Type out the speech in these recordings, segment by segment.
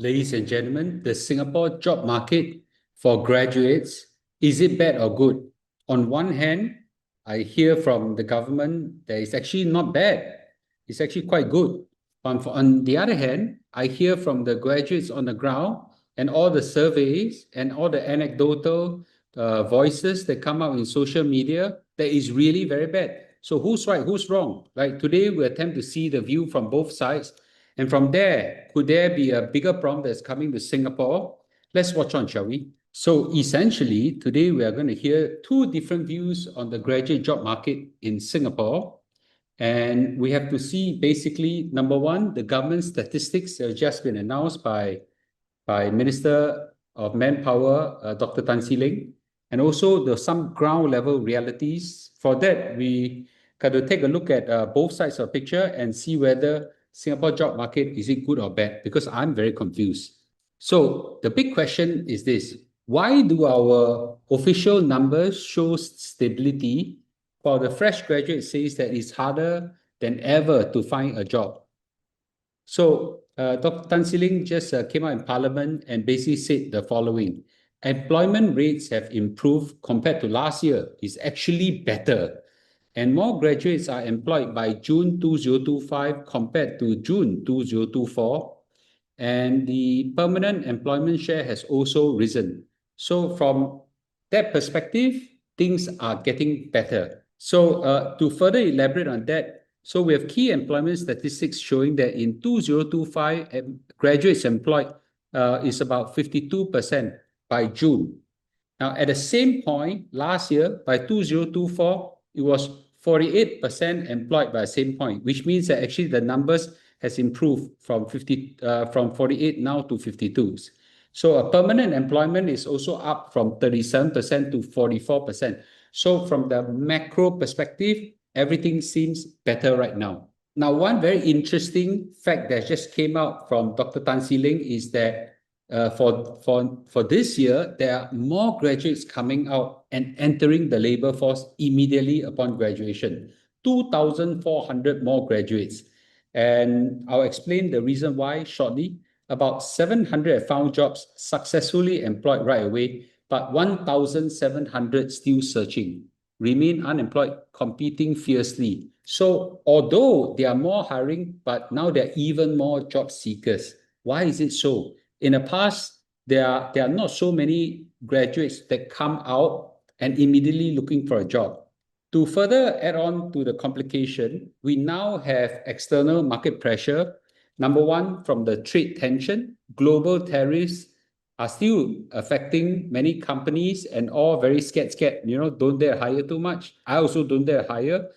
Ladies and gentlemen, the Singapore job market for graduates, is it bad or good? On one hand, I hear from the government that it's actually not bad. It's actually quite good. On the other hand, I hear from the graduates on the ground and all the surveys and all the anecdotal voices that come out in social media that is really very bad. So who's right, who's wrong? Like today, we attempt to see the view from both sides. And from there, could there be a bigger problem that's coming to Singapore? Let's watch on, shall we? So essentially, today we are going to hear two different views on the graduate job market in Singapore. And we have to see basically, number one, the government statistics that have just been announced by Minister of Manpower, Dr. Leng, and also some ground level realities. For that, we got to take a look at both sides of the picture and see whether Singapore job market, is it good or bad? Because I'm very confused. So the big question is this: why do our official numbers show stability while the fresh graduate says that it's harder than ever to find a job? So Dr. Tan See Leng just came out in Parliament and basically said the following: employment rates have improved compared to last year. It's actually better. And more graduates are employed by June 2025 compared to June 2024. And the permanent employment share has also risen. So from that perspective, things are getting better. So to further elaborate on that, so we have key employment statistics showing that in 2025, graduates employed is about 52% by June. Now, at the same point last year, by 2024, it was 48% employed by the same point, which means that actually the numbers has improved from 48 now to 52. So a permanent employment is also up from 37% to 44%. So from the macro perspective, everything seems better right now. Now, one very interesting fact that just came out from Dr. Tan See Leng is that for this year, there are more graduates coming out and entering the labor force immediately upon graduation. 2,400 more graduates. And I'll explain the reason why shortly. About 700 have found jobs successfully employed right away, but 1,700 still searching, remain unemployed, competing fiercely. So although there are more hiring, but now there are even more job seekers. Why is it so? In the past, there are not so many graduates that come out and immediately looking for a job. To further add on to the complication, we now have external market pressure. Number one, from the trade tension, global tariffs are still affecting many companies and all very scared, don't dare hire too much. I also don't dare hire.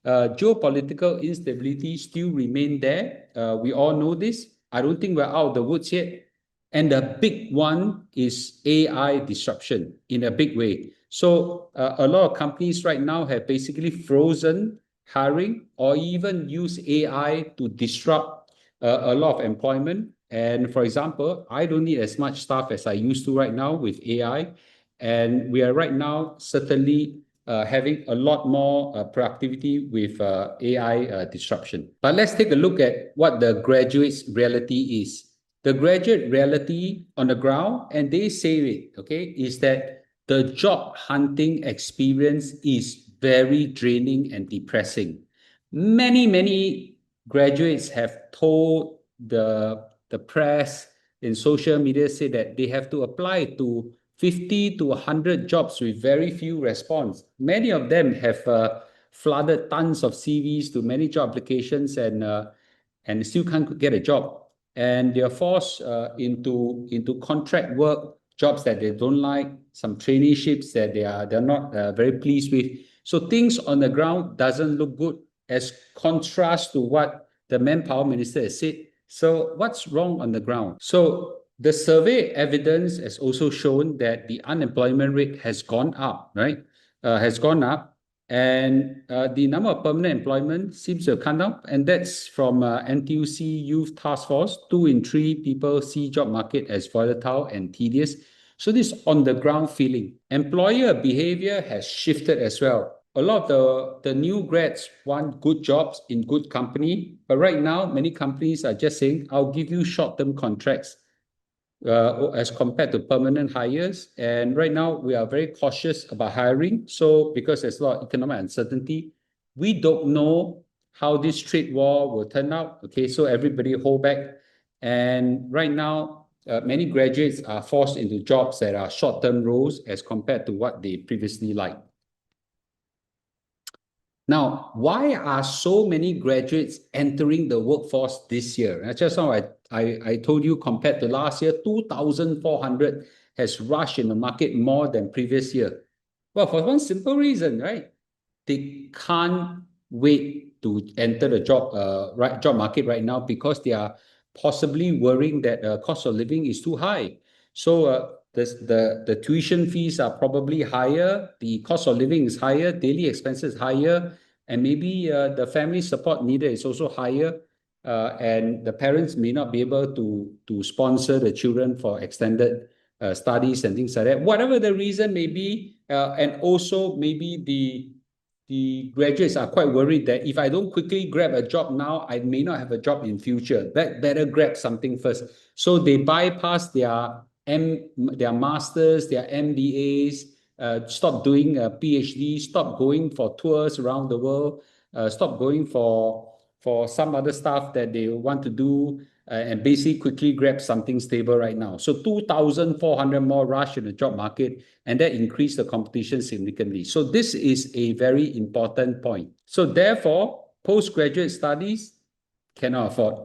Geopolitical instability still remain there. We all know this. I don't think we're out of the woods yet. And the big one is AI disruption in a big way. So a lot of companies right now have basically frozen hiring or even use AI to disrupt a lot of employment. And for example, I don't need as much staff as I used to right now with AI. And we are right now certainly having a lot more productivity with AI disruption. But let's take a look at what the graduates' reality is. The graduate reality on the ground, and they say it, okay, is that the job hunting experience is very draining and depressing. Many graduates have told the press in social media say that they have to apply to 50 to 100 jobs with very few response. Many of them have flooded tons of CVs to many job applications and still can't get a job. And they are forced into contract work, jobs that they don't like, some traineeships that they're not very pleased with. So things on the ground doesn't look good as contrast to what the Manpower Minister has said. So what's wrong on the ground? So the survey evidence has also shown that the unemployment rate has gone up, right? Has gone up. And the number of permanent employment seems to have come up, and that's from NTUC Youth Task Force. 2 in 3 people see job market as volatile and tedious. So this on the ground feeling. Employer behavior has shifted as well. A lot of the new grads want good jobs in good company, but right now many companies are just saying, I'll give you short-term contracts. as compared to permanent hires. And right now, we are very cautious about hiring. So because there's a lot of economic uncertainty, we don't know how this trade war will turn out. Okay, so everybody hold back. And right now, many graduates are forced into jobs that are short-term roles as compared to what they previously liked. Now, why are so many graduates entering the workforce this year? Just now I told you compared to last year, 2,400 has rushed in the market more than previous year. Well, for one simple reason, right? They can't wait to enter the job market right now because they are possibly worrying that cost of living is too high. So the tuition fees are probably higher, the cost of living is higher, daily expenses higher, and maybe the family support needed is also higher, and the parents may not be able to sponsor the children for extended studies and things like that. Whatever the reason may be, and also maybe the graduates are quite worried that if I don't quickly grab a job now, I may not have a job in future. Better grab something first. So they bypass their masters, their MBAs, stop doing a PhD, stop going for tours around the world, stop going for some other stuff that they want to do, and basically quickly grab something stable right now. So 2,400 more rush in the job market, and that increased the competition significantly. So this is a very important point. So therefore, postgraduate studies cannot afford.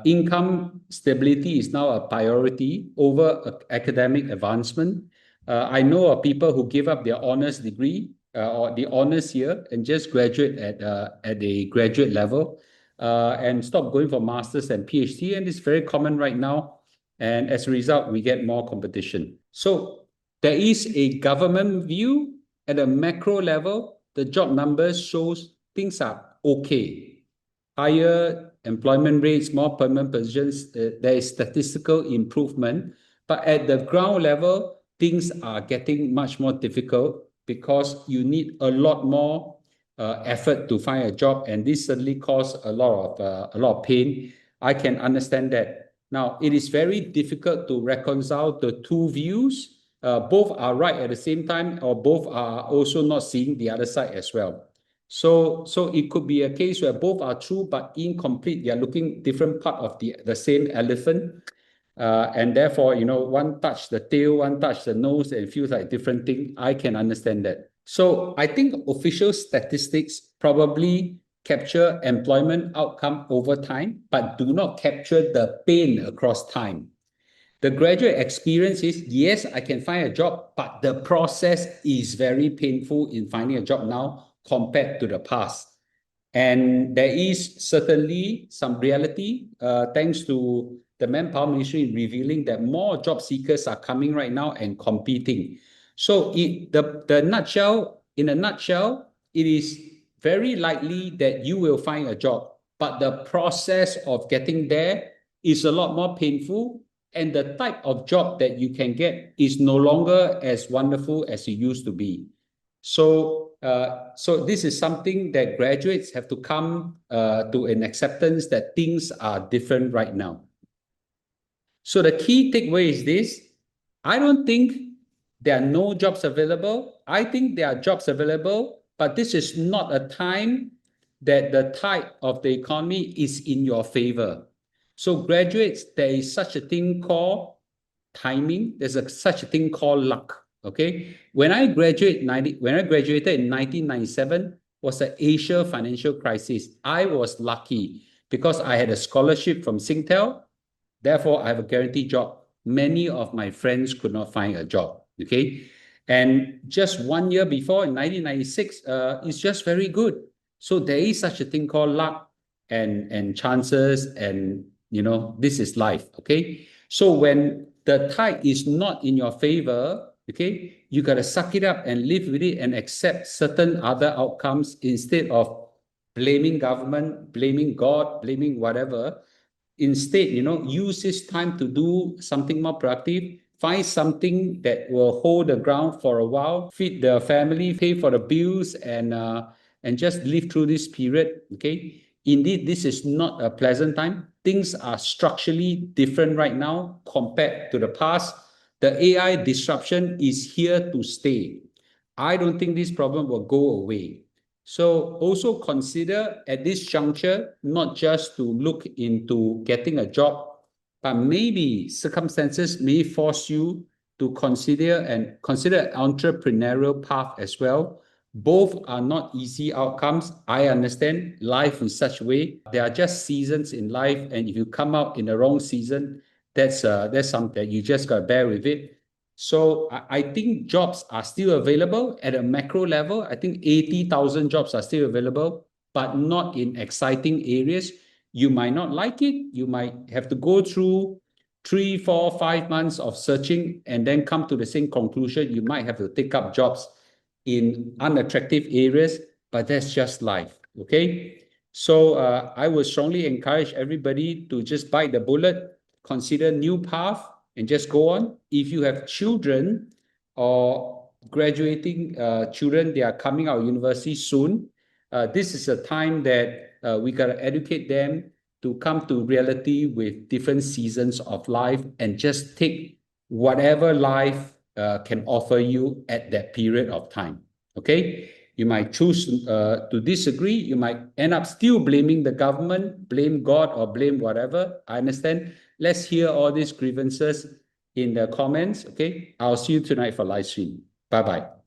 Income stability is now a priority over academic advancement. I know of people who give up their honors degree or the honors year and just graduate at a graduate level and stop going for masters and PhD. And it's very common right now. And as a result, we get more competition. So there is a government view at a macro level. The job numbers shows things are okay. Higher employment rates, more permanent positions, there is statistical improvement. But at the ground level, things are getting much more difficult because you need a lot more effort to find a job, and this certainly causes a lot of pain. I can understand that. Now, it is very difficult to reconcile the two views. Both are right at the same time, or both are also not seeing the other side as well. So it could be a case where both are true but incomplete. They are looking different part of the same elephant. And therefore, one touch the tail, one touch the nose, and it feels like different thing. I can understand that. So I think official statistics probably capture employment outcome over time, but do not capture the pain across time. The graduate experience is, yes, I can find a job, but the process is very painful in finding a job now compared to the past. And there is certainly some reality, thanks to the Manpower Ministry revealing that more job seekers are coming right now and competing. So in a nutshell, it is very likely that you will find a job, but the process of getting there is a lot more painful, and the type of job that you can get is no longer as wonderful as it used to be. So this is something that graduates have to come to an acceptance that things are different right now. So the key takeaway is this: I don't think there are no jobs available. I think there are jobs available, but this is not a time that the tide of the economy is in your favor. So graduates, there is such a thing called timing. There's such a thing called luck. Okay, when I graduated in 1997 was the Asia financial crisis. I was lucky because I had a scholarship from Singtel. Therefore, I have a guaranteed job. Many of my friends could not find a job. Okay, and just 1 year before, in 1996, it's just very good. So there is such a thing called luck and chances, and this is life. Okay, so when the tide is not in your favor, okay, you got to suck it up and live with it and accept certain other outcomes instead of blaming government, blaming God, blaming whatever. Instead, use this time to do something more productive. Find something that will hold the ground for a while, feed the family, pay for the bills, and just live through this period. Okay, Indeed, this is not a pleasant time. Things are structurally different right now compared to the past. The AI disruption is here to stay. I don't think this problem will go away. So also consider at this juncture, not just to look into getting a job, but maybe circumstances may force you to consider entrepreneurial path as well. Both are not easy outcomes. I understand life in such a way. There are just seasons in life, and if you come out in the wrong season, that's something that you just gotta bear with it. So I think jobs are still available at a macro level. I think 80,000 jobs are still available, but not in exciting areas. You might not like it. You might have to go through 3, 4, 5 months of searching and then come to the same conclusion. You might have to take up jobs in unattractive areas, but that's just life. Okay. So I would strongly encourage everybody to just bite the bullet, consider new path, and just go on. If you have children or graduating children, they are coming out of university soon. This is a time that we got to educate them to come to reality with different seasons of life and just take whatever life can offer you at that period of time. Okay? You might choose to disagree. You might end up still blaming the government, blame God, or blame whatever. I understand. Let's hear all these grievances in the comments. Okay? I'll see you tonight for live stream. Bye-bye.